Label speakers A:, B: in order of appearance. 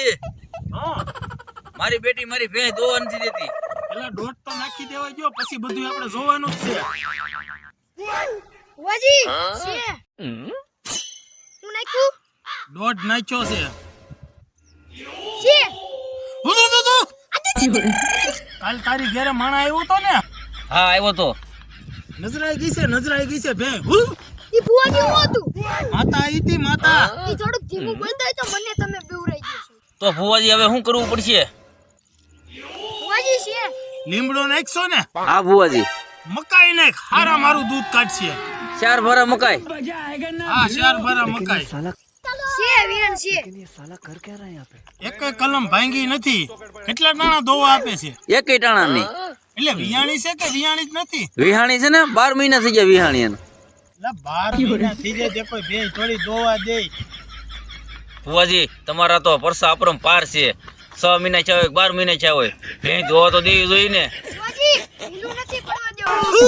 A: ભુવાજી
B: હા
A: મારી બેટી મારી ભેંસ દોવા નથી દેતી.
B: પેલા દોઢ તો નાખી દેવા ગયો પછી બધું આપણે જોવાનું જ છે.
C: ભુવાજી છે હું નાખ્યું
B: દોઢ નાખ્યો છે.
C: છે
B: કાલ તારી ઘરે માણા આવ્યો તો ને
A: હા આવ્યો તો.
B: નજરાઈ ગઈ છે ભે
C: ઈ ભુવાજી હું હતું
B: માતા આવી હતી માતા.
C: ઈ થોડુંક ધીમું બોલતા હોય તો મને તમે બેવરાઈ જશો.
A: તો ભુવાજી હવે શું કરવું પડશે?
C: ભુવાજી છે
B: લીમડો નાખશો ને
A: હા ભુવાજી.
B: મકાઈ નાખ હારા મારું દૂધ કાઢશે.
A: 4 ભરા મકાઈ.
B: હા 4 ભરા મકાઈ.
C: છે વીરન છે
B: એક કલમ ભાંગી નથી. કેટલા દાણા દોવા આપે છે?
A: એકેય ટાણા નહીં.
B: એટલે વિયાણી છે કે વિયાણી જ નથી?
A: વિહાણી છે ને 12 મહિના થઈ ગયા વિહાણી એને.
B: એટલે 12 મહિના થઈ જાય તે કોઈ ભેંસ થોડી દોવા દે.
A: ભુવાજી તમારા તો પરસા અપરમ પાર છે. 6 મહિના થયા હોય 12 મહિના થયા હોય ભેંસ દોવા તો દેવી જોઈએ ને.
C: ભુવાજી ઢીલું નથી પડવા દેવાનું